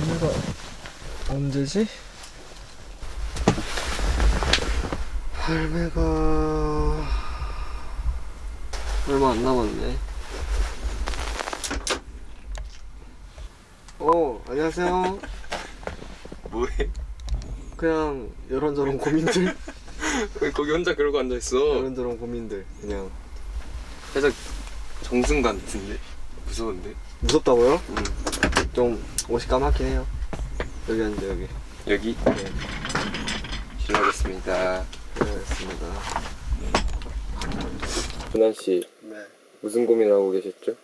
할매가 언제지? 할매가 얼마 안 남았네. 안녕하세요. 뭐해? 그냥 이런저런 고민들. 왜 거기 혼자 그러고 앉아있어? 이런저런 고민들. 그냥 살짝 정승 같은데? 무서운데? 무섭다고요? 응. 좀 옷이 까맣긴 해요. 여기 앉아 여기. 여기? 네. 실례하겠습니다. 알겠습니다. 분한씨, 네. 무슨 고민을 하고 계셨죠?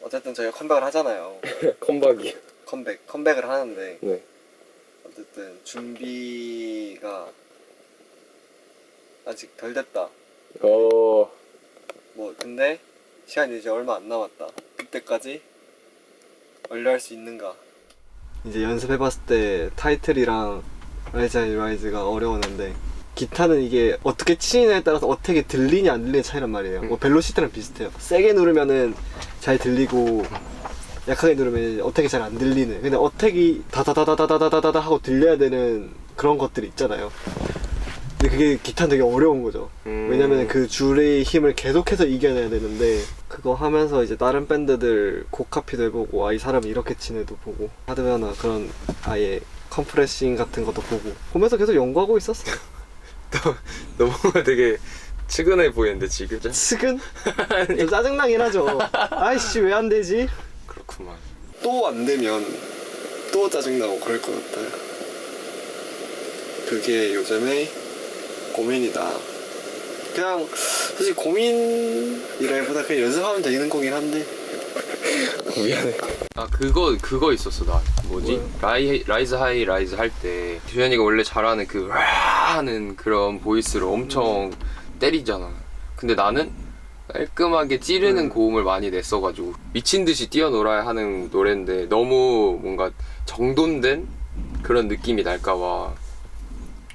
어쨌든 저희가 컴백을 하잖아요. 컴박이요. 컴백을 하는데 네. 어쨌든 준비가 아직 덜 됐다. 뭐 근데 시간이 이제 얼마 안 남았다. 그때까지 완료할 수 있는가? 이제 연습해봤을 때 타이틀이랑 라이즈 하이 라이즈가 어려웠는데 기타는 이게 어떻게 치느냐에 따라서 어떻게 들리냐 안 들리냐 차이란 말이에요. 뭐 벨로시티랑 비슷해요. 세게 누르면은 잘 들리고 약하게 누르면 어택이 잘 안 들리는. 근데 어택이 다다다다다다다다 하고 들려야 되는 그런 것들이 있잖아요. 근데 그게 기타는 되게 어려운 거죠. 왜냐면 그 줄의 힘을 계속해서 이겨내야 되는데 그거 하면서 이제 다른 밴드들 곡 카피도 해보고 이 사람이 이렇게 치네도 보고 하드웨어나 그런 아예 컴프레싱 같은 것도 보고 보면서 계속 연구하고 있었어요. 너무 되게 측은해 보이는데 지금? 측은? 좀 짜증나긴 하죠. 아이씨 왜 안 되지? 그렇구만. 또 안 되면 또 짜증나고 그럴 것 같아요. 그게 요즘의 고민이다. 그냥 사실 고민이라기보다 그냥 연습하면 되는 거긴 한데. 미안해. 아 그거 있었어. 나 뭐지? 뭐요? 라이즈 하이 라이즈 할 때 규현이가 원래 잘하는 그 하는 그런 보이스로 엄청 때리잖아. 근데 나는 깔끔하게 찌르는 고음을 많이 냈어가지고 미친듯이 뛰어놀아야 하는 노래인데 너무 뭔가 정돈된 그런 느낌이 날까봐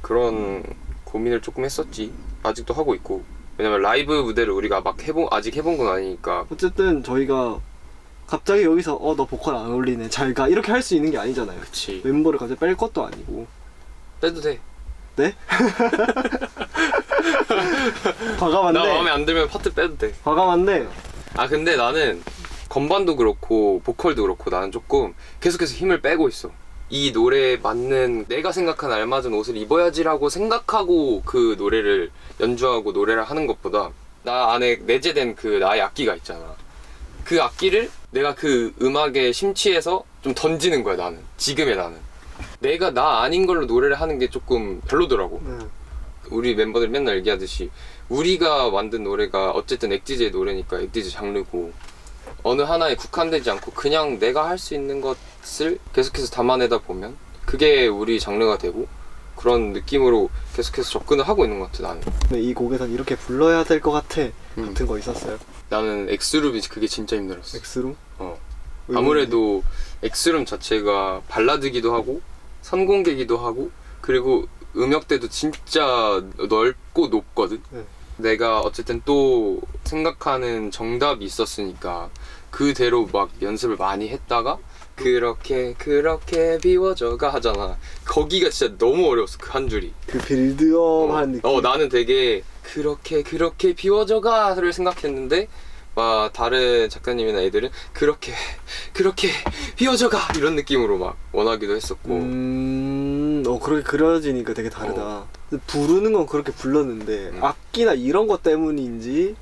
그런 고민을 조금 했었지. 아직도 하고 있고. 왜냐면 라이브 무대를 우리가 막 아직 해본 건 아니니까. 어쨌든 저희가 갑자기 여기서 너 보컬 안 어울리네 잘가 이렇게 할 수 있는 게 아니잖아요. 그치. 멤버를 갑자기 뺄 것도 아니고. 빼도 돼. 네? 과감한데. 나 마음에 안 들면 파트 빼도 돼. 과감한데. 아 근데 나는 건반도 그렇고 보컬도 그렇고 나는 조금 계속해서 힘을 빼고 있어. 이 노래에 맞는 내가 생각한 알맞은 옷을 입어야지라고 생각하고 그 노래를 연주하고 노래를 하는 것보다 나 안에 내재된 그 나의 악기가 있잖아. 그 악기를 내가 그 음악에 심취해서 좀 던지는 거야. 나는 지금의 나는 내가 나 아닌 걸로 노래를 하는 게 조금 별로더라고. 우리 멤버들 맨날 얘기하듯이 우리가 만든 노래가 어쨌든 엑디제의 노래니까 엑디제 장르고 어느 하나에 국한되지 않고 그냥 내가 할 수 있는 것을 계속해서 담아내다 보면 그게 우리 장르가 되고 그런 느낌으로 계속해서 접근을 하고 있는 것 같아. 나는 이 곡에선 이렇게 불러야 될 것 같아 같은 거 있었어요? 나는 엑스룸이 그게 진짜 힘들었어. 엑스룸? 아무래도 엑스룸 자체가 발라드기도 하고 선공개기도 하고 그리고 음역대도 진짜 넓고 높거든. 내가 어쨌든 또 생각하는 정답이 있었으니까 그대로 막 연습을 많이 했다가 그렇게 비워져가 하잖아. 거기가 진짜 너무 어려웠어. 그 한 줄이 그 빌드업 하는 느낌. 나는 되게 그렇게 비워져가를 생각했는데 막 다른 작가님이나 애들은 그렇게 비워져가 이런 느낌으로 막 원하기도 했었고. 그렇게 그려지니까 되게 다르다. 부르는 건 그렇게 불렀는데 악기나 이런 것 때문인지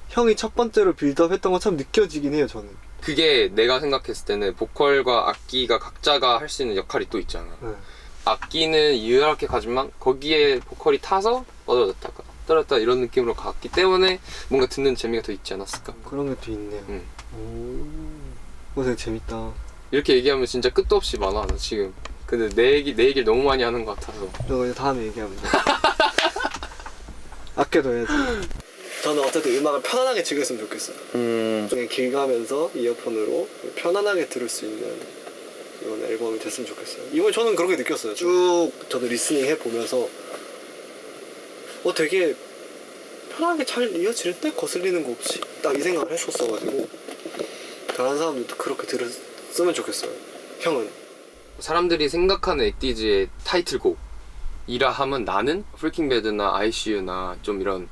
형이 첫 번째로 빌드업 했던 것처럼 느껴지긴 해요. 저는 그게 내가 생각했을 때는 보컬과 악기가 각자가 할 수 있는 역할이 또 있잖아. 악기는 이렇게 가지만 거기에 보컬이 타서 떨어졌다가 떨어졌다 이런 느낌으로 갔기 때문에 뭔가 듣는 재미가 더 있지 않았을까? 그런 게 또 있네요. 그거 되게 재밌다. 이렇게 얘기하면 진짜 끝도 없이 많아 나 지금. 근데 내 얘기를 너무 많이 하는 것 같아서 너 이제 다음에 얘기하면 돼. 아껴둬야지. 저는 어쨌든 음악을 편안하게 즐겼으면 좋겠어요. 그냥 길 가면서 이어폰으로 편안하게 들을 수 있는 이번 앨범이 됐으면 좋겠어요. 이번에 저는 그렇게 느꼈어요. 쭉 저도 리스닝 해보면서 되게 편하게 잘 이어지는데 거슬리는 거 없이 딱 이 생각을 했었어가지고 다른 사람들도 그렇게 들었으면 쓰면 좋겠어요. 형은? 사람들이 생각하는 엑디즈의 타이틀곡이라 하면 나는 프리킹 배드나 ICU나 좀 이런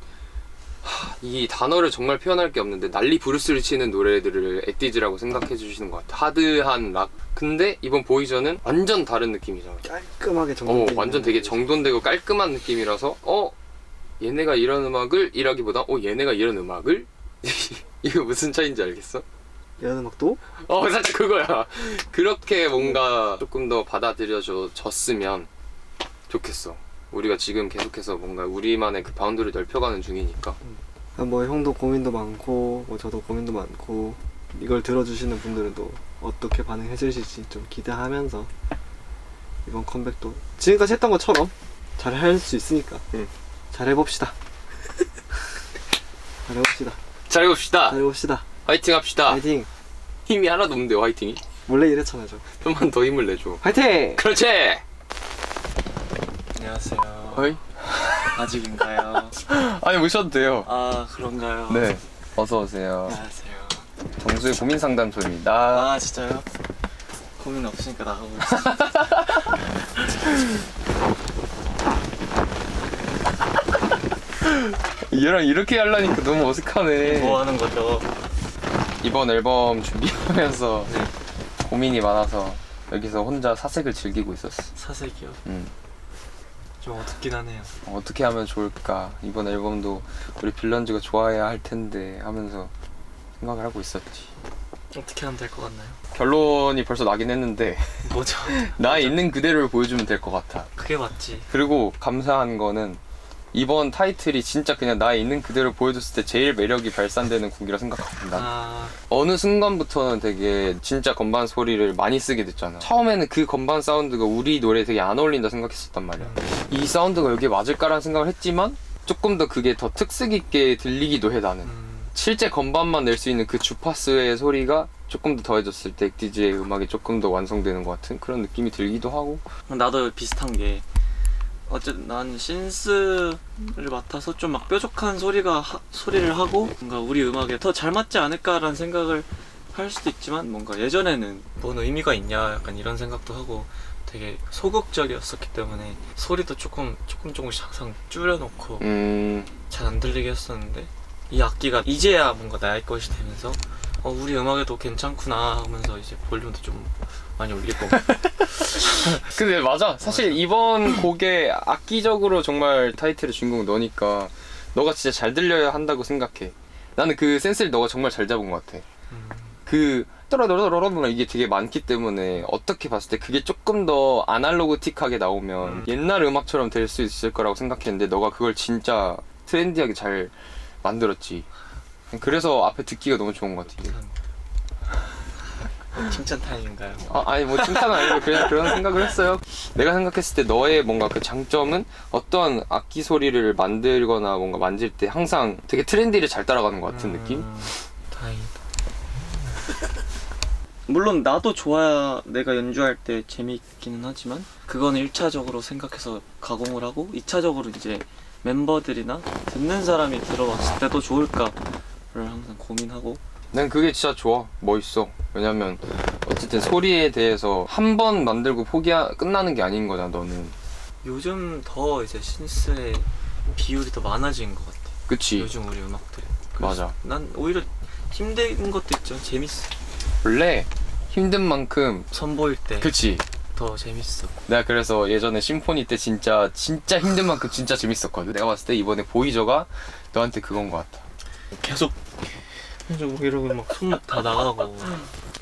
이 단어를 정말 표현할 게 없는데 난리 부르스를 치는 노래들을 엑디즈라고 생각해 주시는 것 같아. 하드한 락. 근데 이번 보이저는 완전 다른 느낌이잖아. 깔끔하게 정돈. 완전 되게 정돈되고 깔끔한 느낌이라서 얘네가 이런 음악을 이라기보다 얘네가 이런 음악을 이거 무슨 차이인지 알겠어? 이런 음악도? 살짝 그거야. 그렇게 뭔가 조금 더 받아들여졌으면 좋겠어. 우리가 지금 계속해서 뭔가 우리만의 그 바운드를 넓혀가는 중이니까. 뭐 형도 고민도 많고 뭐 저도 고민도 많고 이걸 들어주시는 분들은 또 어떻게 반응해 주실지 좀 기대하면서 이번 컴백도 지금까지 했던 것처럼 잘 할 수 있으니까 잘 해봅시다. 잘 해봅시다. 잘해봅시다. 잘 해봅시다. 화이팅 합시다. 화이팅. 힘이 하나도 없는데요, 화이팅이? 원래 이랬잖아 저. 좀만 더 힘을 내줘. 화이팅! 그렇지! 안녕하세요. 어이? 아직인가요? 아니, 오셔도 돼요. 아 그런가요? 네. 어서오세요. 안녕하세요. 정수의 고민 상담소입니다. 아 진짜요? 고민 없으니까 나가보겠습니다. 얘랑 이렇게 하려니까 너무 어색하네. 뭐 하는 거죠? 이번 앨범 준비하면서 고민이 많아서 여기서 혼자 사색을 즐기고 있었어. 사색이요? 음. 좀 어둡긴 하네요. 어떻게 하면 좋을까? 이번 앨범도 우리 빌런즈가 좋아해야 할 텐데 하면서 생각을 하고 있었지. 어떻게 하면 될 것 같나요? 결론이 벌써 나긴 했는데 뭐죠? 나 있는 그대로를 보여주면 될 것 같아. 그게 맞지. 그리고 감사한 거는 이번 타이틀이 진짜 그냥 나 있는 그대로 보여줬을 때 제일 매력이 발산되는 곡이라 생각합니다. 아 어느 순간부터는 되게 진짜 건반 소리를 많이 쓰게 됐잖아. 처음에는 그 건반 사운드가 우리 노래에 되게 안 어울린다 생각했었단 말이야. 이 사운드가 여기에 맞을까라는 생각을 했지만 조금 더 그게 더 특색 있게 들리기도 해 나는. 실제 건반만 낼 수 있는 그 주파수의 소리가 조금 더 더해졌을 때 엑디즈의 음악이 조금 더 완성되는 것 같은 그런 느낌이 들기도 하고. 나도 비슷한 게 어쨌든 난 신스를 맡아서 좀 막 뾰족한 소리를 하고 뭔가 우리 음악에 더 잘 맞지 않을까라는 생각을 할 수도 있지만 뭔가 예전에는 뭔 의미가 있냐 약간 이런 생각도 하고 되게 소극적이었었기 때문에 소리도 조금씩 항상 줄여놓고 잘 안 들리게 했었는데 이 악기가 이제야 뭔가 나의 것이 되면서 우리 음악에도 괜찮구나 하면서 이제 볼륨도 좀 많이 올리고 근데 맞아. 사실 이번 곡에 악기적으로 정말 타이틀의 주인공 너니까 너가 진짜 잘 들려야 한다고 생각해. 나는 그 센스를 너가 정말 잘 잡은 것 같아. 그 떠라더라더라 이게 되게 많기 때문에 어떻게 봤을 때 그게 조금 더 아날로그틱하게 나오면 옛날 음악처럼 될 수 있을 거라고 생각했는데 너가 그걸 진짜 트렌디하게 잘 만들었지. 그래서 앞에 듣기가 너무 좋은 것 같아. 칭찬 타임인가요? 아니 뭐 칭찬은 아니고 그냥 그런 생각을 했어요. 내가 생각했을 때 너의 뭔가 그 장점은 어떤 악기 소리를 만들거나 뭔가 만질 때 항상 되게 트렌디를 잘 따라가는 것 같은 느낌? 다행이다. 물론 나도 좋아야 내가 연주할 때 재미있기는 하지만 그거는 1차적으로 생각해서 가공을 하고 2차적으로 이제 멤버들이나 듣는 사람이 들어봤을 때도 좋을까를 항상 고민하고. 난 그게 진짜 좋아. 멋있어. 왜냐면 어쨌든 소리에 대해서 한 번 만들고 끝나는 게 아닌 거잖아 너는. 요즘 더 이제 신스의 비율이 더 많아진 것 같아. 그치? 요즘 우리 음악들이. 맞아. 난 오히려 힘든 것도 있죠. 재밌어. 원래 힘든 만큼 선보일 때 그치? 더 재밌어. 내가 그래서 예전에 심포니 때 진짜 힘든 만큼 진짜 재밌었거든. 내가 봤을 때 이번에 보이저가 너한테 그건 것 같아. 계속 이러고 막 손목 다 나가고.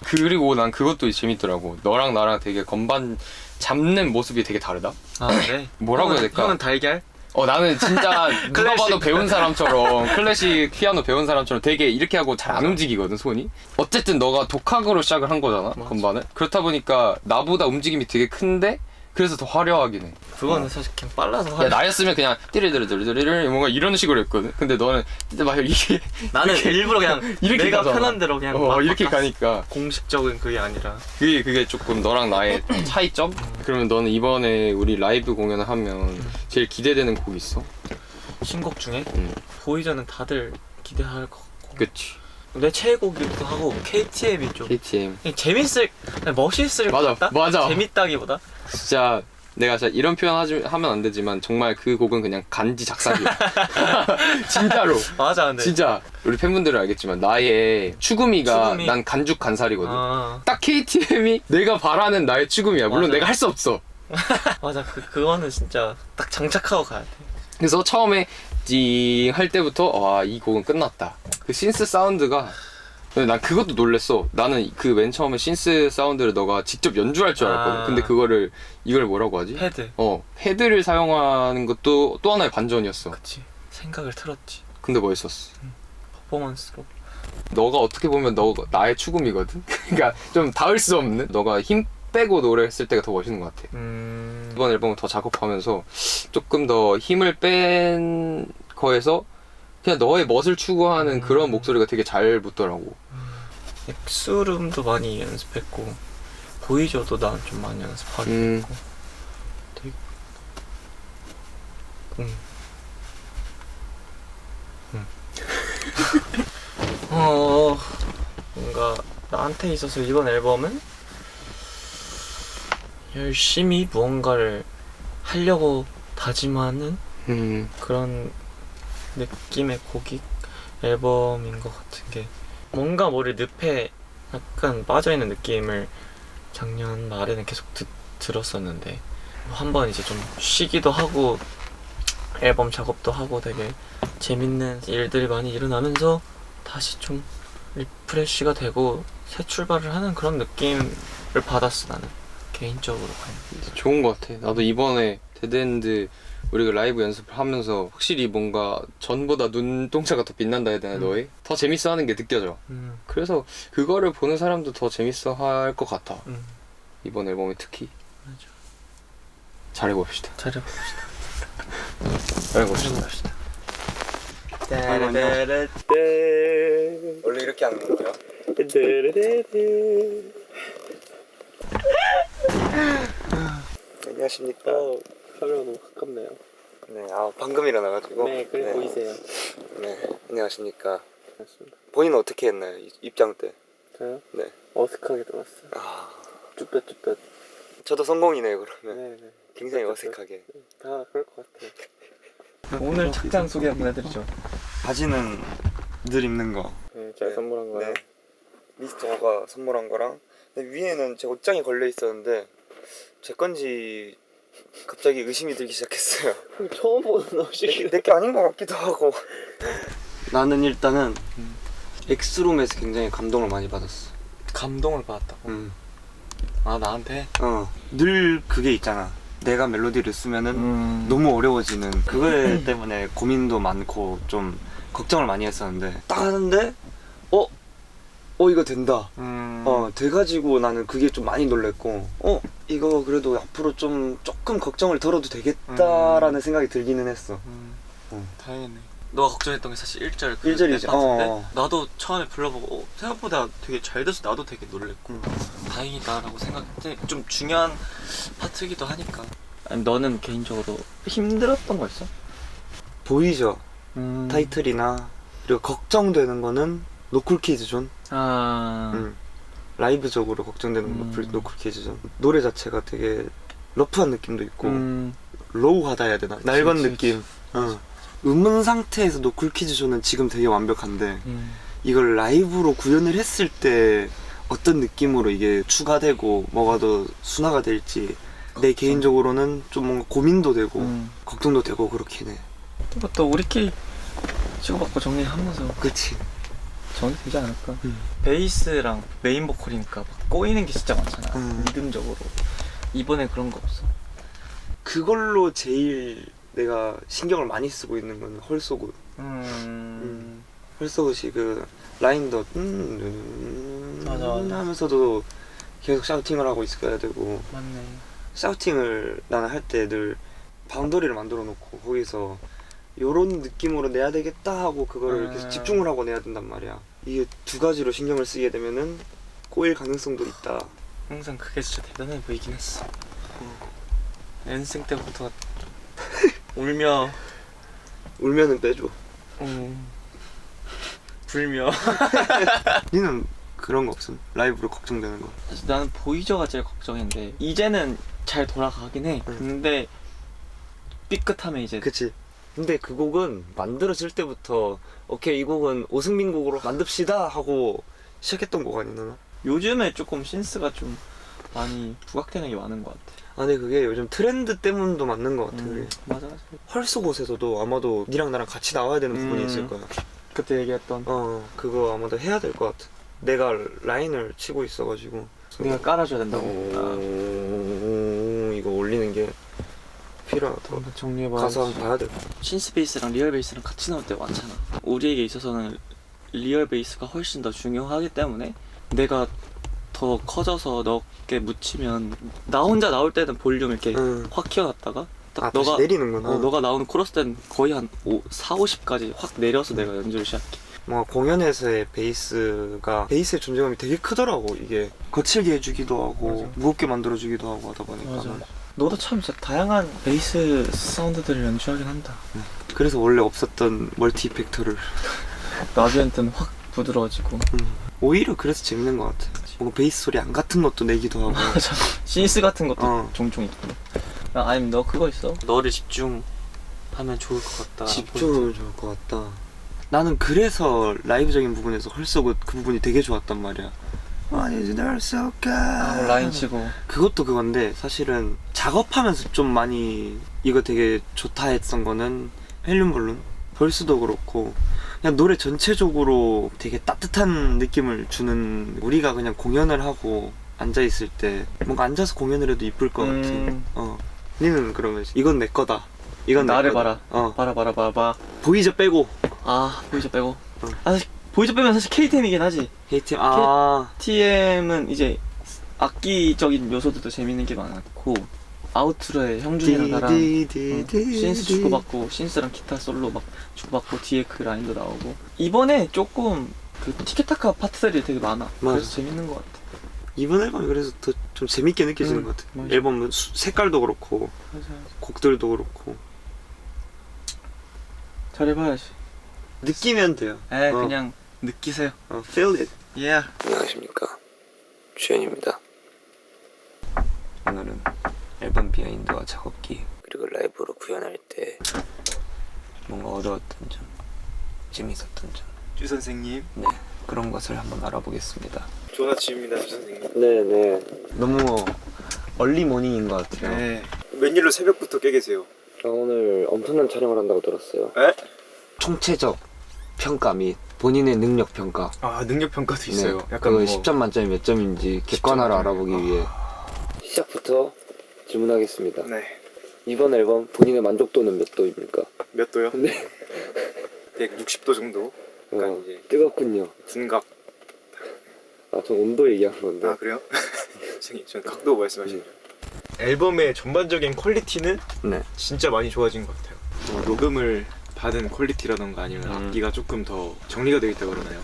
그리고 난 그것도 재밌더라고. 너랑 나랑 되게 건반 잡는 모습이 되게 다르다. 아 그래? 뭐라고 해야 될까? 형은 달걀? 나는 진짜 누가 봐도 클래식. 배운 사람처럼 클래식 피아노 배운 사람처럼 되게 이렇게 하고 잘 안 움직이거든 손이. 어쨌든 너가 독학으로 시작을 한 거잖아. 맞아. 건반을. 그렇다 보니까 나보다 움직임이 되게 큰데 그래서 더 화려하긴 해. 그거는 사실 그냥 빨라서 야 하는. 나였으면 그냥 띠리리리리리리 뭔가 이런 식으로 했거든. 근데 너는 진짜 막 이게 나는 일부러 그냥 이렇게 내가 가잖아. 편한 대로 그냥 막 이렇게 바꿨어. 가니까 공식적인 그게 아니라. 그게 조금 너랑 나의 차이점? 그러면 너는 이번에 우리 라이브 공연을 하면 제일 기대되는 곡이 있어? 신곡 중에 응. 보이저는 다들 기대할 것 같고. 그치. 내 최애곡이기도 하고 KTM이 좀 KTM. 그냥 재밌을, 그냥 멋있을 것 같다? 맞아. 재밌다기보다 진짜 내가 진짜 이런 표현 하면 안 되지만 정말 그 곡은 그냥 간지 작사기야. 진짜로. 맞아. 근데 진짜 우리 팬분들은 알겠지만 나의 추구미가 추구미. 난 간죽 간살이거든. 아, 딱 KTM이 내가 바라는 나의 추구미야. 물론 맞아. 내가 할 수 없어. 맞아. 그거는 진짜 딱 장착하고 가야 돼. 그래서 처음에 띵 할 때부터 와, 이 곡은 끝났다. 그 신스 사운드가 근데 난 그것도 놀랬어. 나는 그 맨 처음에 신스 사운드를 너가 직접 연주할 줄 알았거든. 아. 근데 이걸 뭐라고 하지? 헤드. 헤드를 사용하는 것도 또 하나의 반전이었어. 그치. 생각을 틀었지. 근데 멋있었어. 퍼포먼스로. 너가 어떻게 보면 나의 추구미거든. 그러니까 좀 닿을 수 없는. 너가 힘 빼고 노래했을 때가 더 멋있는 것 같아. 이번 앨범을 더 작업하면서 조금 더 힘을 뺀 거에서 그냥 너의 멋을 추구하는 그런 목소리가 되게 잘 붙더라고. 엑스룸도 많이 연습했고 보이저도 난 좀 많이 연습하게 됐고 되게 뭔가 나한테 있어서 이번 앨범은 열심히 무언가를 하려고 다짐하는 그런 느낌의 곡이 앨범인 것 같은 게 뭔가 뭐를 늪에 약간 빠져있는 느낌을 작년 말에는 계속 들었었는데 한번 이제 좀 쉬기도 하고 앨범 작업도 하고 되게 재밌는 일들이 많이 일어나면서 다시 좀 리프레쉬가 되고 새 출발을 하는 그런 느낌을 받았어. 나는 개인적으로. 좋은 것 같아. 나도 이번에 데드엔드 우리가 라이브 연습을 하면서 확실히 뭔가 전보다 눈동자가 더 빛난다 해야 되나 너의? 더 재밌어 하는 게 느껴져. 그래서 그거를 보는 사람도 더 재밌어 할 것 같아. 이번 앨범에 특히. 맞아. 잘해봅시다. 잘해봅시다. 잘해봅시다. 원래 이렇게 하는 거야? 안녕하십니까. 카메라 너무 가깝네요. 네, 방금 일어나가지고. 보이세요. 네, 안녕하십니까. 맞습니다. 본인은 어떻게 했나요? 입장 때? 저요? 네. 어색하게 들어왔어요. 쭈뼛쭈뼛. 저도 성공이네요, 그러면. 네네. 굉장히 어색하게. 다 그럴 것 같아요. 오늘 착장 소개 한번 해드리죠. 바지는 늘 입는 거. 네, 제가 선물한 거요. 네. 미스터가 선물한 거랑. 근데 위에는 제 옷장이 걸려 있었는데 제 건지 갑자기 의심이 들기 시작했어요. 처음 보는 옷이길래. 내게 아닌 것 같기도 하고. 나는 일단은 엑스룸에서 굉장히 감동을 많이 받았어. 감동을 받았다고? 아, 나한테? 늘 그게 있잖아. 내가 멜로디를 쓰면은 너무 어려워지는 그거에 때문에 고민도 많고 좀 걱정을 많이 했었는데 딱 하는데 이거 된다. 돼가지고 나는 그게 좀 많이 놀랬고 이거 그래도 앞으로 조금 걱정을 덜어도 되겠다라는 생각이 들기는 했어. 다행이네. 너가 걱정했던 게 사실 1절 그 1절이지. 파트인데 나도 처음에 불러보고 생각보다 되게 잘 돼서 나도 되게 놀랬고 다행이다라고 생각했는데 좀 중요한 파트이기도 하니까. 아니, 너는 개인적으로 힘들었던 거 있어? 보이죠? 타이틀이나 그리고 걱정되는 거는 노쿨키즈 존. 라이브적으로 걱정되는 건 노쿨키즈 존. 노래 자체가 되게 러프한 느낌도 있고 로우하다 해야 되나? 낡은 느낌. 음원 상태에서 노쿨키즈 존은 지금 되게 완벽한데 이걸 라이브로 구현을 했을 때 어떤 느낌으로 이게 추가되고 뭐가 더 순화가 될지 내 개인적으로는 좀 뭔가 고민도 되고 걱정도 되고 그렇긴 해. 이것도 우리끼리 치고받고 정리하면서 그치. 정리되지 않을까? 베이스랑 메인 보컬이니까 막 꼬이는 게 진짜 많잖아. 리듬적으로. 이번에 그런 거 없어. 그걸로 제일 내가 신경을 많이 쓰고 있는 건 헐소굿. 헐소굿이 그 라인도 맞아. 하면서도 계속 샤우팅을 하고 있어야 되고. 맞네. 샤우팅을 나는 할 때 늘 바운더리를 만들어 놓고 거기서 요런 느낌으로 내야 되겠다 하고 그거를 계속 집중을 하고 내야 된단 말이야. 이게 두 가지로 신경을 쓰게 되면은 꼬일 가능성도 있다. 항상 그게 진짜 대단해 보이긴 했어. 연습생 때부터 울면은 울면은 빼줘. 불며. 니는 그런 거 없음? 라이브로 걱정되는 거? 사실 나는 보이저가 제일 걱정인데 이제는 잘 돌아가긴 해. 근데 삐끗하면 이제 그치. 근데 그 곡은 만들어질 때부터 오케이 이 곡은 오승민 곡으로 만듭시다 하고 시작했던 곡 아니나? 요즘에 조금 신스가 좀 많이 부각되는 게 많은 것 같아. 아니 그게 요즘 트렌드 때문도 맞는 것 같아. 그게. 맞아 맞아. 헐스 곳에서도 아마도 니랑 나랑 같이 나와야 되는 부분이 있을 거야. 그때 얘기했던 그거 아마도 해야 될 것 같아. 내가 라인을 치고 있어가지고 내가 깔아줘야 된다고. 이거 올리는 게 필요하다. 정리해봐. 가서 한번 봐야 돼. 신스 베이스랑 리얼 베이스랑 같이 나올 때 많잖아. 우리에게 있어서는 리얼 베이스가 훨씬 더 중요하기 때문에 내가 더 커져서 넣게 묻히면 나 혼자 나올 때는 볼륨 이렇게 확 키워놨다가 딱 다시 내리는구나. 너가 나오는 코러스 때는 거의 한 4, 50까지 확 내려서 내가 연주를 시작해. 뭔가 공연에서의 베이스의 존재감이 되게 크더라고. 이게 거칠게 해주기도 하고 맞아. 무겁게 만들어주기도 하고 하다 보니까. 맞아. 너도 참 진짜 다양한 베이스 사운드들을 연주하긴 한다. 그래서 원래 없었던 멀티 이펙터를 나중에는 확 부드러워지고. 오히려 그래서 재밌는 것 같아. 뭔가 베이스 소리 안 같은 것도 내기도 하고. 맞아. 신스 같은 것도 어. 종종 있고. 아니면 너 그거 있어? 너를 집중하면 좋을 것 같다. 집중하면 좋을 것 같다. 나는 그래서 라이브적인 부분에서 헐썩 그 부분이 되게 좋았단 말이야. 라인 치고. 그것도 그건데 사실은 작업하면서 좀 많이 이거 되게 좋다 했던 거는 헬륨 볼룬 벌스도 그렇고 그냥 노래 전체적으로 되게 따뜻한 느낌을 주는, 우리가 그냥 공연을 하고 앉아있을 때 뭔가 앉아서 공연을 해도 이쁠 것 같아. 니는 그러면 이건 내 거다, 이건 내 나를 거다. 봐라. 봐라. 보이저 빼고. 보이저 빼고. 사실 보이저 빼면 사실 KTM이긴 하지. KTM TM은 이제 악기적인 요소들도 재밌는 게 많았고, 아우트로에 형준이랑 나랑 신스 주고받고, 신스랑 기타 솔로 막 주고받고, 뒤에 그 라인도 나오고. 이번에 조금 그 티켓타카 파트들이 되게 많아. 그래서 재밌는 것 같아. 이번 앨범이 그래서 더 좀 재밌게 느껴지는 것 같아. 맞아. 앨범 색깔도 그렇고 맞아. 곡들도 그렇고 잘해봐야지. 느끼면 돼요. 그냥 느끼세요. Feel it. Yeah. 안녕하십니까, 주현입니다. 오늘은 앨범 비하인드와 작업기 그리고 라이브로 구현할 때 뭔가 어려웠던 점, 재밌었던 점, 주 선생님. 네, 그런 것을 한번 알아보겠습니다. 좋은 아침입니다, 주 선생님. 네네. 너무 얼리 모닝인 것 같아요. 네. 웬일로 새벽부터 깨 계세요? 오늘 엄청난 촬영을 한다고 들었어요. 에? 총체적 평가 및 본인의 능력 평가. 능력 평가도 있어요. 네, 약간 그 10점 만점이 몇 점인지 객관화를 알아보기 위해 시작부터 질문하겠습니다. 네. 이번 앨범 본인의 만족도는 몇 도입니까? 몇 도요? 네. 160도 정도. 약간 이제 뜨겁군요. 둔각. 전 온도 얘기한 건데. 그래요? 선생님, 전 각도 말씀하시죠. 앨범의 전반적인 퀄리티는 네. 진짜 많이 좋아진 것 같아요. 녹음을 받은 퀄리티라던가 아니면 악기가 조금 더 정리가 되어 있다 그러나요?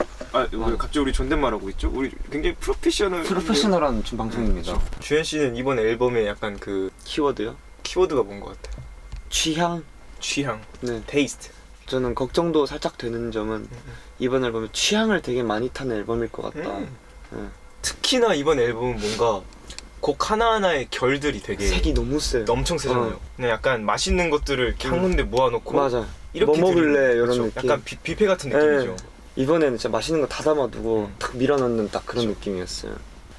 왜 갑자기 우리 존댓말하고 있죠? 우리 굉장히 프로페셔널한 좀 방송입니다. 주현 씨는 이번 앨범에 약간 그 키워드요? 키워드가 뭔 것 같아요? 취향? 취향, 네. 테이스트. 저는 걱정도 살짝 되는 점은 이번 앨범에 취향을 되게 많이 타는 앨범일 것 같다. 특히나 이번 앨범은 뭔가 곡 하나하나의 결들이 되게 색이 너무 세요. 엄청 세잖아요. 그냥 약간 맛있는 것들을 이렇게 한 군데 모아놓고 맞아. 이렇게 뭐 먹을래 드리는, 이런 그쵸? 느낌. 약간 뷔페 같은 느낌이죠. 이번에는 진짜 맛있는 거 다 담아두고 탁 밀어넣는 딱 그런 느낌이었어요.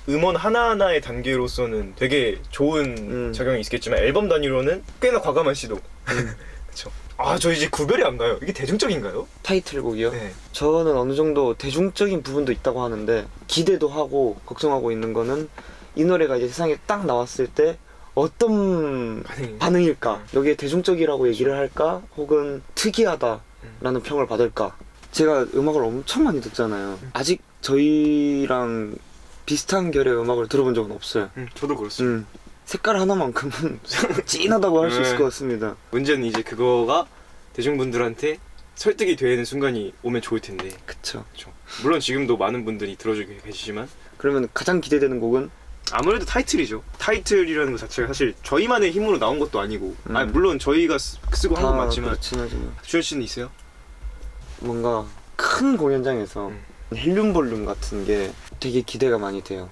음원 하나하나의 단계로서는 되게 좋은 작용이 있겠지만 앨범 단위로는 꽤나 과감한 시도. 그렇죠. 저 이제 구별이 안 가요. 이게 대중적인가요? 타이틀곡이요? 네. 저는 어느 정도 대중적인 부분도 있다고 하는데 기대도 하고 걱정하고 있는 거는 이 노래가 이제 세상에 딱 나왔을 때 어떤 반응일까? 여기에 대중적이라고 얘기를 할까? 혹은 특이하다라는 평을 받을까? 제가 음악을 엄청 많이 듣잖아요. 아직 저희랑 비슷한 결의 음악을 들어본 적은 없어요. 저도 그렇습니다. 색깔 하나만큼은 찐하다고 할 수 있을 것 같습니다. 문제는 이제 그거가 대중분들한테 설득이 되는 순간이 오면 좋을 텐데. 그쵸. 물론 지금도 많은 분들이 들어주고 계시지만 그러면 가장 기대되는 곡은? 아무래도 타이틀이죠. 타이틀이라는 것 자체가 사실 저희만의 힘으로 나온 것도 아니고 물론 저희가 쓰고 한 건 맞지만. 그렇긴 하지만 주현 씨는 있어요? 뭔가 큰 공연장에서 헬륨 볼륨 같은 게 되게 기대가 많이 돼요.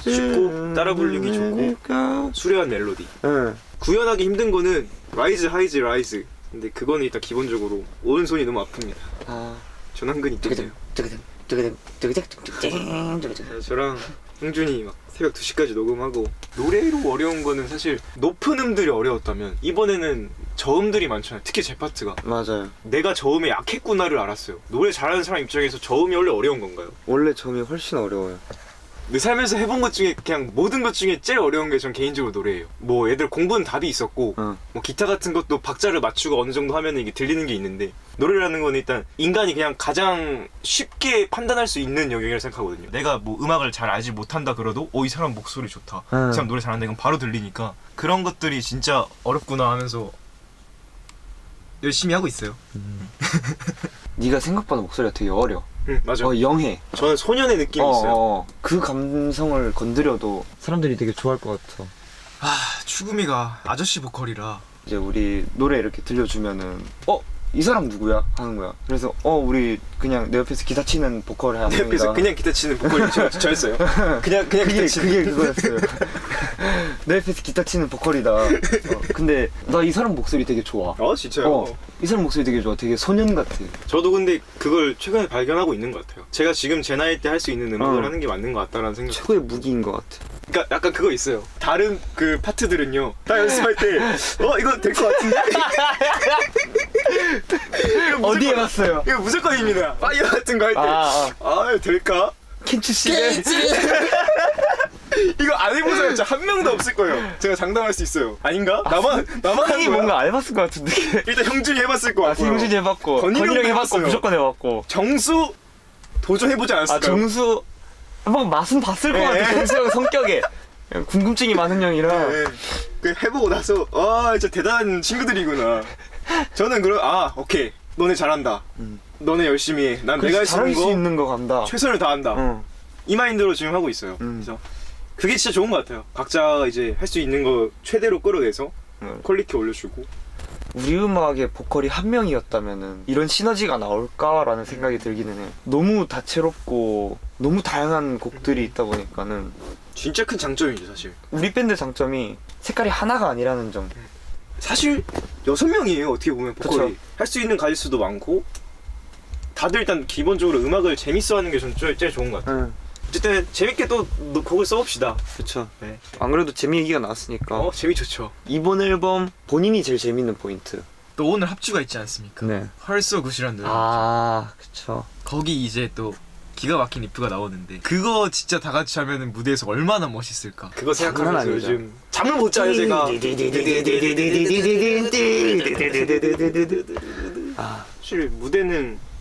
쉽고 따라 부르기 좋고 수려한 멜로디. 응. 구현하기 힘든 거는 라이즈 하이즈 라이즈. 근데 그거는 일단 기본적으로 오른손이 너무 아픕니다. 아, 전완근이 때문에요. 저랑 형준이 막 새벽 2시까지 녹음하고 노래로 어려운 거는 사실 높은 음들이 어려웠다면 이번에는 저음들이 많잖아요. 특히 제 파트가 맞아요. 내가 저음에 약했구나를 알았어요. 노래 잘하는 사람 입장에서 저음이 원래 어려운 건가요? 원래 점이 훨씬 어려워요. 내 살면서 해본 것 중에 그냥 모든 것 중에 제일 어려운 게 전 개인적으로 노래예요. 뭐 애들 공부는 답이 있었고 뭐 기타 같은 것도 박자를 맞추고 어느 정도 하면 이게 들리는 게 있는데 노래라는 건 일단 인간이 그냥 가장 쉽게 판단할 수 있는 영역이라고 생각하거든요. 내가 뭐 음악을 잘 알지 못한다 그래도 이 사람 목소리 좋다, 이 사람 노래 잘한다, 이건 바로 들리니까 그런 것들이 진짜 어렵구나 하면서 열심히 하고 있어요. 네가 생각보다 목소리가 되게 어려. 맞아. 영해. 저는 소년의 느낌이 있어요. 그 감성을 건드려도 사람들이 되게 좋아할 것 같아. 추구미가 아저씨 보컬이라 이제 우리 노래 이렇게 들려주면은 이 사람 누구야? 하는 거야. 그래서 우리 그냥 내 옆에서 기타 치는 보컬 하는 내 옆에서 명이다. 그냥 기타 치는 보컬이 저였어요. 그냥 기타 치는. 그게 그거였어요. 내 옆에서 기타 치는 보컬이다. 근데 나 이 사람 목소리 되게 좋아. 진짜요? 이 사람 목소리 되게 좋아. 되게 소년 같아. 저도 근데 그걸 최근에 발견하고 있는 것 같아요. 제가 지금 제 나이 때 할 수 있는 음악을 하는 게 맞는 것 같다라는 생각. 최고의 무기인 것 같아. 그러니까 약간 그거 있어요. 다른 그 파트들은요, 다 연습할 때 이거 될 것 같은데? 이거 어디에 갔어요? 이거 무조건입니다. 파이어 같은 거 할 때 될까? 켄츠 씨가 이거 안 해본 사람 진짜 한 명도 없을 거예요. 제가 장담할 수 있어요. 아닌가? 나만 하는 형이 거야? 뭔가 안 해봤을 것 같은데. 일단 형준이 해봤을 것 같고요. 형준이 해봤고 건이랑 해봤고 해봤어요. 무조건 해봤고. 정수 도전해보지 않았을까요? 정수 한번 맛은 봤을 것 같아. 정수 형 성격에 그냥 궁금증이 많은 형이라. 그 해보고 나서 진짜 대단한 친구들이구나. 저는 오케이, 너네 잘한다. 너네 열심히 해. 난 내가 할 수 잘할 있는 수 거 있는 거 간다. 최선을 다한다. 이 마인드로 지금 하고 있어요. 그래서 그게 진짜 좋은 것 같아요. 각자 이제 할 수 있는 거 최대로 끌어내서 퀄리티 올려주고. 우리 음악의 보컬이 한 명이었다면은 이런 시너지가 나올까라는 생각이 들기는 해요. 너무 다채롭고 너무 다양한 곡들이 있다 보니까는 진짜 큰 장점이죠 사실. 우리 밴드 장점이 색깔이 하나가 아니라는 점. 사실 6명이에요 어떻게 보면 보컬이. 그쵸. 할 수 있는 가짓수도 많고 다들 일단 기본적으로 음악을 재밌어하는 게 전 제일 좋은 것 같아요. 어쨌든 재밌게 또 곡을 써봅시다. 그쵸. 네. 안 그래도 재미 얘기가 나왔으니까. 재미 좋죠. 이번 앨범 본인이 제일 재밌는 포인트. 또 오늘 합주가 있지 않습니까? 네. 헐소 굿이라는 노래. 그쵸. 거기 이제 또 기가 막힌 리프가 나오는데 그거 진짜 다 같이 하면은 무대에서 얼마나 멋있을까. 그거 생각하면서 장난 아니죠. 요즘 잠을 못 자요 제가. 사실 무대는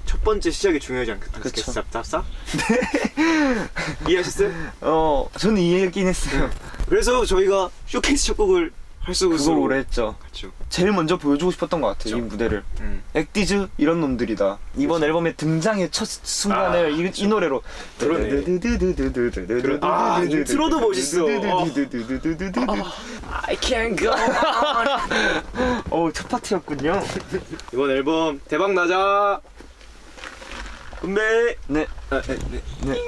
첫 번째 시작이 중요하지 않겠어? 쌉쌉쌉? 이해하셨어요? 저는 이해하긴 했어요. 그래서 저희가 쇼케이스 첫 곡을 헐소 그걸 굿으로 오래 했죠. 그렇죠. 제일 먼저 보여주고 싶었던 것 같아요. 이 무대를. 액디즈 이런 놈들이다. 이번 앨범의 등장의 첫 순간을 이 노래로. 그러네. 인트로도 멋있어. I can't go on. 첫 파트였군요. 이번 앨범 대박 나자. 건배. 네. 네.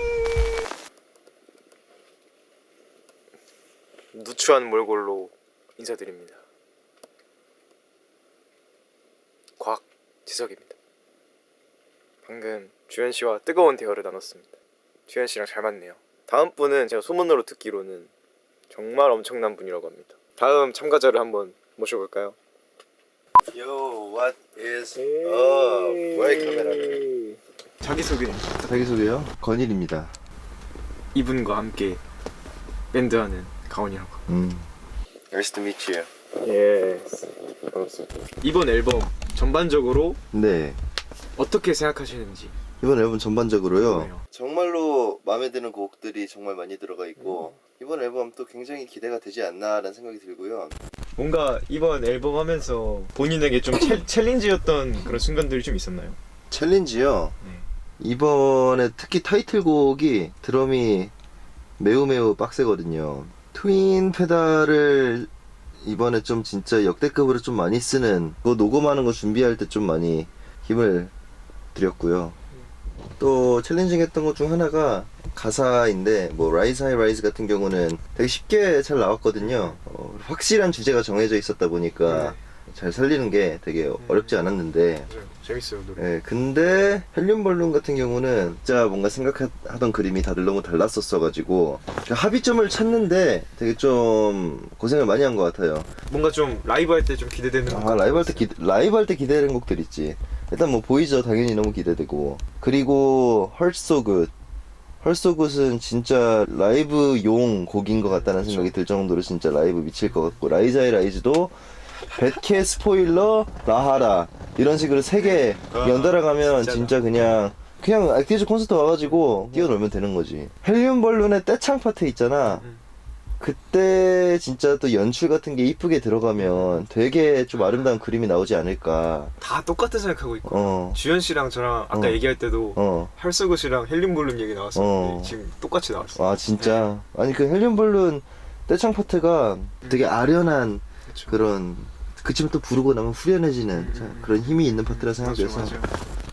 누추한 몰골로 인사드립니다. 곽지석입니다. 방금 주현 씨와 뜨거운 대화를 나눴습니다. 주현 씨랑 잘 맞네요. 다음 분은 제가 소문으로 듣기로는 정말 엄청난 분이라고 합니다. 다음 참가자를 한번 모셔볼까요? Yo, what is up? 왜 카메라를? 자기소개요? 건일입니다. 이분과 함께 밴드하는 가온이라고. Nice to meet you. 예스. 반갑습니다. 이번 앨범 전반적으로 네. 어떻게 생각하시는지. 이번 앨범 전반적으로요. 궁금해요. 정말로 마음에 드는 곡들이 정말 많이 들어가 있고 이번 앨범도 굉장히 기대가 되지 않나라는 생각이 들고요. 뭔가 이번 앨범 하면서 본인에게 좀 챌린지였던 그런 순간들이 좀 있었나요? 챌린지요. 네. 이번에 특히 타이틀곡이 드럼이 매우 빡세거든요. 트윈 페달을 이번에 좀 진짜 역대급으로 좀 많이 쓰는 그거 녹음하는 거 준비할 때 좀 많이 힘을 들였고요. 또 챌린징 했던 것 중 하나가 가사인데 뭐 Rise High Rise 같은 경우는 되게 쉽게 잘 나왔거든요. 확실한 주제가 정해져 있었다 보니까 잘 살리는 게 되게 어렵지 않았는데 재밌어요 노래. 예, 근데 헬륨 벌룬 같은 경우는 진짜 뭔가 생각하던 그림이 다들 너무 달랐었어가지고 그 합의점을 찾는데 되게 좀 고생을 많이 한 것 같아요. 뭔가 좀 라이브 할 때 좀 기대되는 아, 라이브 할 때 기대되는 곡들 있지. 일단 뭐 보이죠. 당연히 너무 기대되고. 그리고 Hurt So Good. Hurt So Good은 진짜 라이브용 곡인 것 같다는 생각이 들 정도로 진짜 라이브 미칠 것 같고, Rise High Rise도 뱃캐 스포일러 라하라 이런 식으로 3개 연달아 가면 진짜 그냥 액티즈 콘서트 와가지고 뛰어놀면 되는 거지. 헬륨 벌룬의 떼창 파트 있잖아. 그때 진짜 또 연출 같은 게 이쁘게 들어가면 되게 좀 아름다운 그림이 나오지 않을까. 다 똑같은 생각하고 있고 주현 씨랑 저랑 아까 얘기할 때도 할수구 씨랑 헬륨 볼륨 얘기 나왔었는데 지금 똑같이 나왔어. 아 진짜. 아니 그 헬륨 벌룬 떼창 파트가 되게 아련한 그쵸. 그런 그치만 또 부르고 나면 후련해지는 그런 힘이 있는 파트라 생각해서 맞아.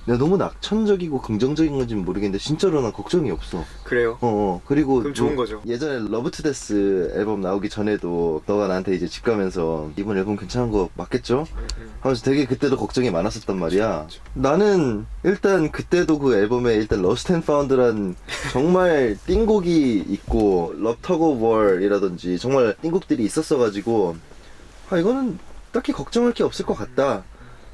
내가 너무 낙천적이고 긍정적인 건지는 모르겠는데 진짜로 난 걱정이 없어. 그래요? 그리고 그럼 좋은 거죠. 예전에 러브 투 데스 앨범 나오기 전에도 너가 나한테 이제 집 가면서 이번 앨범 괜찮은 거 맞겠죠? 하면서 되게 그때도 걱정이 많았었단 말이야. 나는 일단 그때도 그 앨범에 일단 러스트 앤 파운드란 정말 띵곡이 있고 러브 터그 오브 월이라든지 정말 띵곡들이 있었어가지고 아 이거는 딱히 걱정할 게 없을 것 같다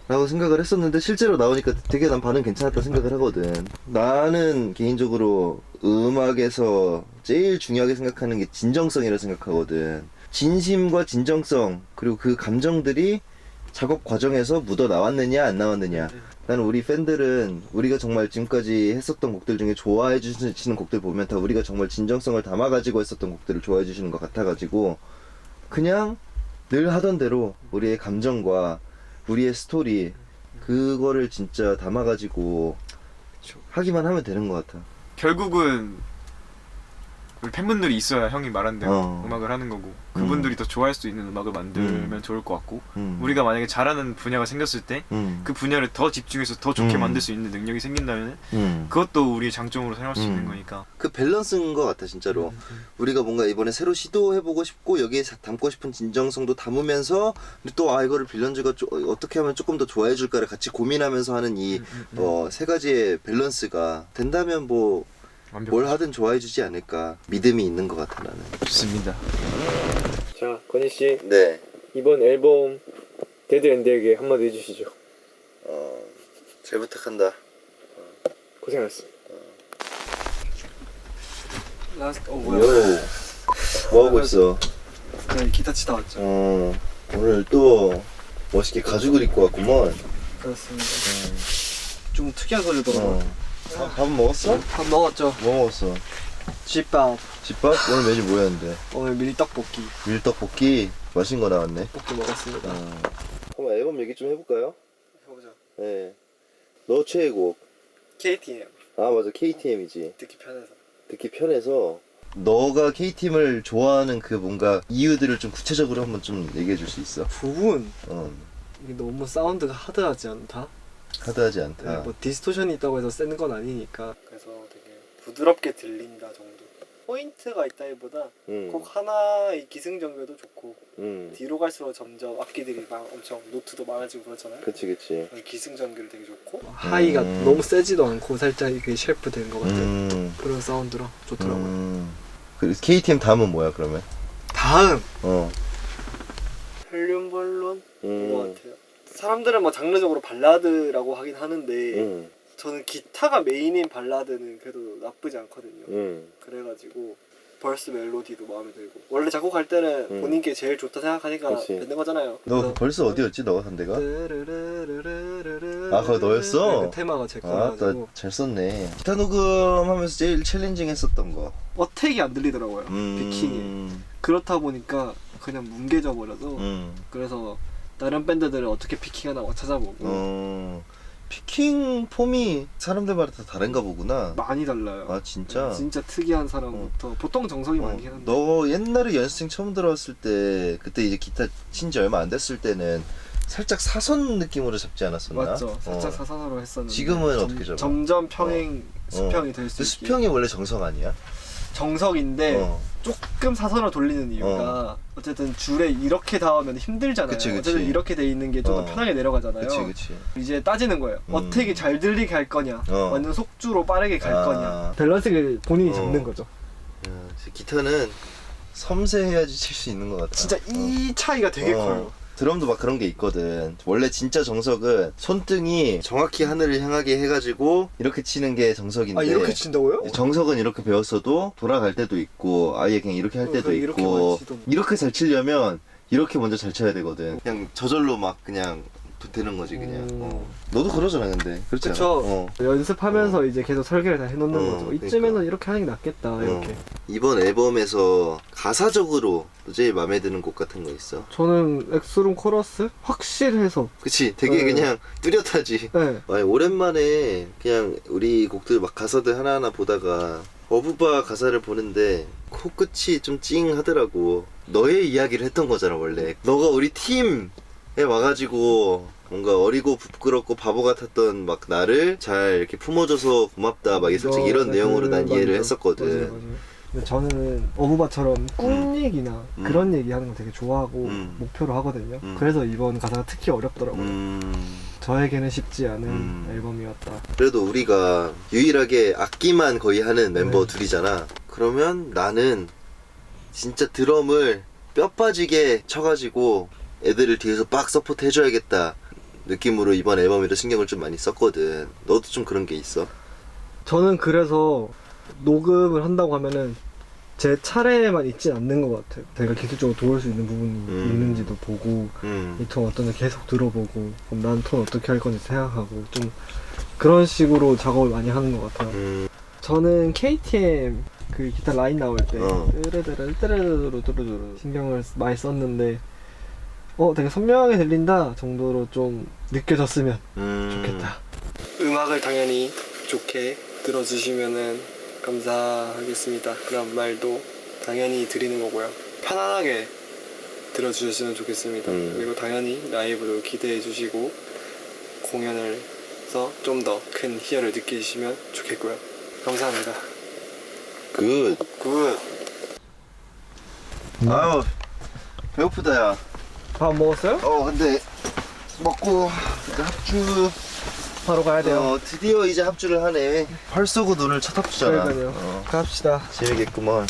라고 생각을 했었는데 실제로 나오니까 되게 난 반응 괜찮았다 생각을 하거든. 나는 개인적으로 음악에서 제일 중요하게 생각하는 게 진정성이라 생각하거든. 진심과 진정성 그리고 그 감정들이 작업 과정에서 묻어 나왔느냐 안 나왔느냐. 나는 우리 팬들은 우리가 정말 지금까지 했었던 곡들 중에 좋아해 주시는 곡들 보면 다 우리가 정말 진정성을 담아가지고 했었던 곡들을 좋아해 주시는 것 같아가지고 그냥 늘 하던 대로 우리의 감정과 우리의 스토리 그거를 진짜 담아가지고 하기만 하면 되는 것 같아. 결국은 우리 팬분들이 있어야 형이 말한 대로 음악을 하는 거고 그분들이 더 좋아할 수 있는 음악을 만들면 좋을 것 같고 우리가 만약에 잘하는 분야가 생겼을 때 그 분야를 더 집중해서 더 좋게 만들 수 있는 능력이 생긴다면 그것도 우리의 장점으로 사용할 수 있는 거니까 그 밸런스인 것 같아 진짜로. 우리가 뭔가 이번에 새로 시도해보고 싶고 여기에 담고 싶은 진정성도 담으면서 근데 또 이거를 빌런즈가 어떻게 하면 조금 더 좋아해줄까를 같이 고민하면서 하는 이 세 가지의 밸런스가 된다면 뭐 뭘 하든 좋아해주지 않을까 믿음이 있는 것 같아 나는. 좋습니다. 자, 건희씨 네. 이번 앨범 데드엔드에게 한마디 해주시죠. 잘 부탁한다. 고생하셨습니다. 라스트 요. 뭐 하고 있어? 네, 기타 치다 왔죠. 오늘 또 멋있게 가죽을 입고 왔구먼. 그렇습니다. 좀 특이한 소리더라고요. 밥 먹었어? 밥 먹었죠. 뭐 먹었어? 집밥. 집밥? 오늘 메뉴 뭐였는데? 오늘 밀떡볶이. 밀떡볶이 맛있는 거 나왔네. 볶이 먹었습니다. 한번 앨범 얘기 좀 해볼까요? 해보자. 네. 너 최애곡. KTM. 아 맞아 KTM이지. 듣기 편해서. 듣기 편해서. 너가 KTM을 좋아하는 그 뭔가 이유들을 좀 구체적으로 한번 좀 얘기해 줄 수 있어? 부분. 이게 너무 사운드가 하드하지 않다. 하드하지 않다. 네, 뭐 디스토션이 있다고 해서 센 건 아니니까. 그래서 되게 부드럽게 들린다 정도. 포인트가 있다기보다 곡 하나의 기승전결도 좋고 뒤로 갈수록 점점 악기들이 막 엄청 노트도 많아지고 그렇잖아요. 그치. 기승전결 되게 좋고 하이가 너무 세지도 않고 살짝 이게 셰프 된 것 같은 그런 사운드라 좋더라고요. 그래서 KTM 다음은 뭐야 그러면? 다음 헬륨 벌룬인 것 같아요. 사람들은 뭐 장르적으로 발라드라고 하긴 하는데 저는 기타가 메인인 발라드는 그래도 나쁘지 않거든요. 그래가지고 벌스 멜로디도 마음에 들고 원래 작곡할 때는 본인께 제일 좋다 생각하니까 뱉는 거잖아요. 너 벌써 어디였지 너가 산 데가? 아 그거 너였어? 그 테마가 제 거라가지고. 나 잘 썼네. 기타 녹음하면서 제일 챌린징 했었던 거. 어택이 안 들리더라고요. 피킹이. 그렇다 보니까 그냥 뭉개져 버려서 그래서 다른 밴드들은 어떻게 피킹하나 막 찾아보고 피킹 폼이 사람들마다 다 다른가 보구나. 많이 달라요. 아 진짜? 진짜 특이한 사람부터 보통 정석이 많긴 한데. 너 옛날에 연습생 처음 들어왔을 때 그때 이제 기타 친 지 얼마 안 됐을 때는 살짝 사선 느낌으로 잡지 않았었나? 맞죠. 살짝 사선으로 했었는데. 지금은 어떻게 잡아? 점점 평행 수평이 될 수 그 있게. 수평이 원래 정석 아니야? 정석인데 조금 사선으로 돌리는 이유가 어쨌든 줄에 이렇게 닿으면 힘들잖아요. 그치, 그치. 어쨌든 이렇게 돼 있는 게 좀 더 편하게 내려가잖아요. 그치. 이제 따지는 거예요. 어떻게 잘 들리게 할 거냐, 완전 속주로 빠르게 갈 거냐. 밸런스를 본인이 잡는 거죠. 야, 기타는 섬세해야지 칠 수 있는 것 같아. 진짜 이 차이가 되게 커요. 드럼도 막 그런 게 있거든. 원래 진짜 정석은 손등이 정확히 하늘을 향하게 해가지고 이렇게 치는 게 정석인데. 아 이렇게 친다고요? 정석은 이렇게 배웠어도 돌아갈 때도 있고 아예 그냥 이렇게 할 때도 이렇게 있고 치던. 이렇게 잘 치려면 이렇게 먼저 잘 쳐야 되거든. 그냥 저절로 막 그냥 되는 거지 그냥. 너도 그러잖아 근데. 그렇지 그쵸. 않아? 연습하면서 이제 계속 설계를 다 해놓는 거죠. 그러니까. 이쯤에는 이렇게 하는 게 낫겠다 이렇게. 이번 앨범에서 가사적으로 제일 마음에 드는 곡 같은 거 있어? 저는 엑스룸 코러스 확실해서. 그치 되게 네. 그냥 뚜렷하지. 네. 아니, 오랜만에 그냥 우리 곡들 막 가사들 하나하나 보다가 어부바 가사를 보는데 코끝이 좀 찡하더라고. 너의 이야기를 했던 거잖아 원래. 너가 우리 팀에 와가지고 뭔가 어리고 부끄럽고 바보 같았던 막 나를 잘 이렇게 품어줘서 고맙다 막 살짝 이런 내용으로 난 이해를 했었거든. 맞아요. 근데 저는 어부바처럼 꿈 얘기나 그런 얘기 하는 거 되게 좋아하고 목표로 하거든요. 그래서 이번 가사가 특히 어렵더라고요. 저에게는 쉽지 않은 앨범이었다. 그래도 우리가 유일하게 악기만 거의 하는 멤버 둘이잖아. 그러면 나는 진짜 드럼을 뼈 빠지게 쳐가지고 애들을 뒤에서 빡 서포트 해줘야겠다 느낌으로 이번 앨범에도 신경을 좀 많이 썼거든. 너도 좀 그런 게 있어? 저는 그래서 녹음을 한다고 하면은 제 차례에만 있진 않는 것 같아요. 제가 기술적으로 도울 수 있는 부분이 있는지도 보고 이 톤 어떤지 계속 들어보고 그럼 난 톤 어떻게 할 건지 생각하고 좀 그런 식으로 작업을 많이 하는 것 같아요. 저는 KTM 그 기타 라인 나올 때 뜨르르르르르르르 신경을 많이 썼는데 되게 선명하게 들린다 정도로 좀 느껴졌으면 좋겠다. 음악을 당연히 좋게 들어주시면은 감사하겠습니다. 그런 말도 당연히 드리는 거고요. 편안하게 들어주셨으면 좋겠습니다. 그리고 당연히 라이브도 기대해 주시고 공연에서 좀 더 큰 희열을 느끼시면 좋겠고요. 감사합니다. 굿. 아유 배고프다 야. 밥 먹었어요? 근데 먹고 이제 합주 바로 가야 돼요. 드디어 이제 합주를 하네. 활쏘고 오늘 첫 합주잖아. 그러니까요. 갑시다. 재미겠구먼.